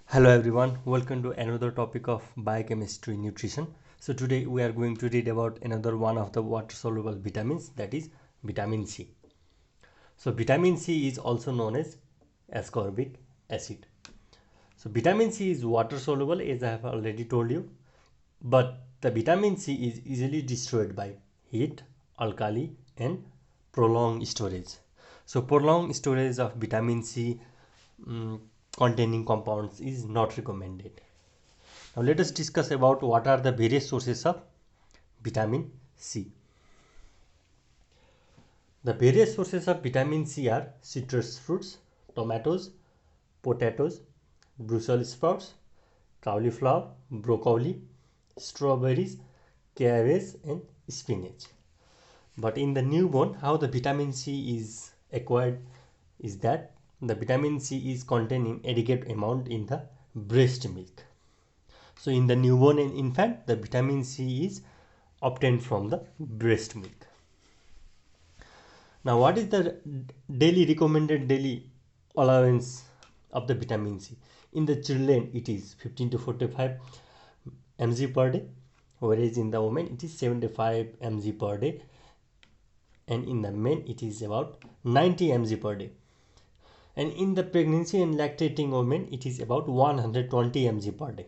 Hello everyone, welcome to another topic of biochemistry nutrition. So today we are going to read about another one of the water soluble vitamins, that is vitamin C. So vitamin C is also known as ascorbic acid. So vitamin C is water soluble, as I have already told you, but the vitamin C is easily destroyed by heat, alkali and prolonged storage. So prolonged storage of vitamin C containing compounds is not recommended. Now let us discuss about what are the various sources of vitamin C. The various sources of vitamin C are citrus fruits, tomatoes, potatoes, Brussels sprouts, cauliflower, broccoli, strawberries, cabbage and spinach. But in the newborn, how the vitamin C is acquired is that the vitamin C is contained in adequate amount in the breast milk. So in the newborn and infant, the vitamin C is obtained from the breast milk. Now what is the recommended daily allowance of the vitamin C? In the children it is 15 to 45 mg per day, whereas in the women it is 75 mg per day, and in the men it is about 90 mg per day, and in the pregnancy and lactating women it is about 120 mg per day.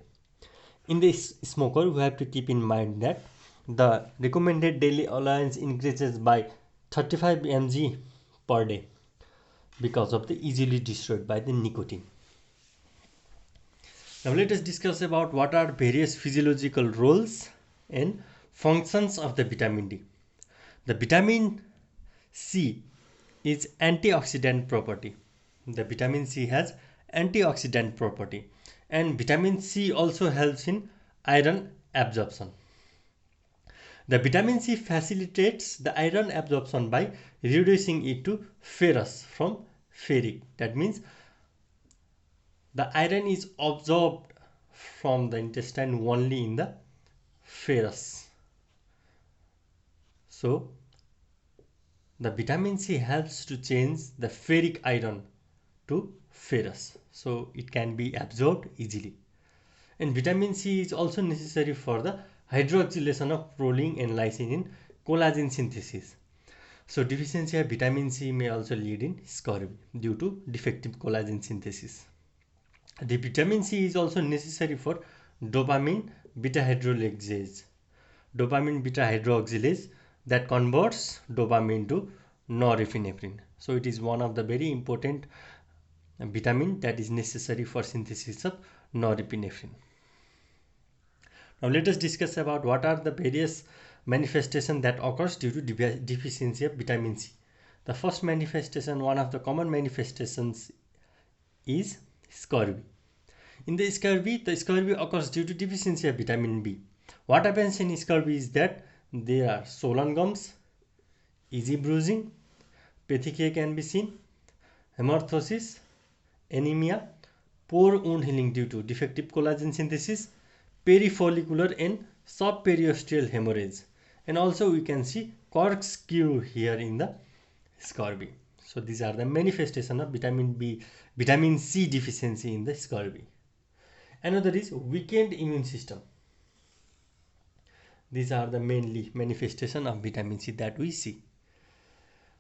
In this smoker, we have to keep in mind that the recommended daily allowance increases by 35 mg per day because of the easily destroyed by the nicotine. Now let us discuss about what are various physiological roles and functions of the vitamin D. The vitamin C is antioxidant property. The vitamin C has antioxidant property, and vitamin C also helps in iron absorption. The vitamin C facilitates the iron absorption by reducing it to ferrous from ferric. That means the iron is absorbed from the intestine only in the ferrous. So the vitamin C helps to change the ferric iron to ferrous, so it can be absorbed easily. And vitamin C is also necessary for the hydroxylation of proline and lysine in collagen synthesis. So deficiency of vitamin C may also lead in scurvy due to defective collagen synthesis. The vitamin C is also necessary for dopamine beta hydroxylase. Dopamine beta hydroxylase that converts dopamine to norepinephrine. So it is one of the very important vitamin that is necessary for synthesis of norepinephrine. Now let us discuss about what are the various manifestations that occurs due to deficiency of vitamin C. The first manifestation, one of the common manifestations, is scurvy. In the scurvy occurs due to deficiency of vitamin B. What happens in scurvy is that there are swollen gums, easy bruising, petechiae can be seen, hemorrhage, anemia, poor wound healing due to defective collagen synthesis, perifollicular and subperiosteal hemorrhage, and also we can see corkscrew here in the scurvy. So these are the manifestation of vitamin C deficiency in the scurvy. Another is weakened immune system. These are the mainly manifestation of vitamin C that we see.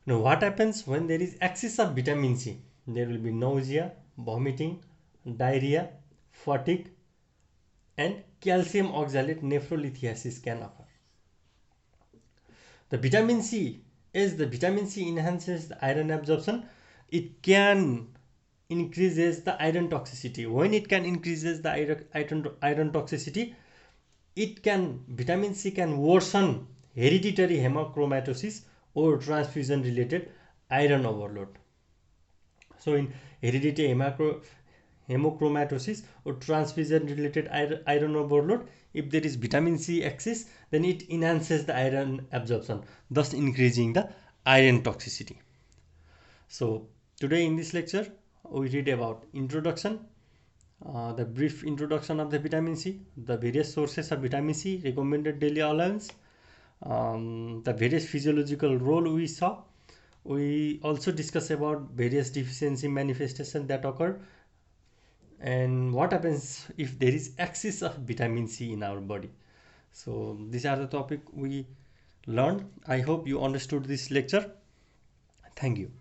Now what happens when there is excess of vitamin C? There will be nausea, vomiting, diarrhea, fatigue, and calcium oxalate nephrolithiasis can occur. The vitamin C, as the vitamin C enhances the iron absorption, it can increases the iron toxicity. When it can increases the iron toxicity, vitamin C can worsen hereditary hemochromatosis or transfusion related iron overload. So in hereditary hemochromatosis or transfusion related iron overload, if there is vitamin C excess, then it enhances the iron absorption, thus increasing the iron toxicity. So today in this lecture we read about introduction, the brief introduction of the vitamin C, the various sources of vitamin C, recommended daily allowance, the various physiological role we saw. We also discuss about various deficiency manifestations that occur, and what happens if there is excess of vitamin C in our body. So these are the topic we learned. I hope you understood this lecture. Thank you.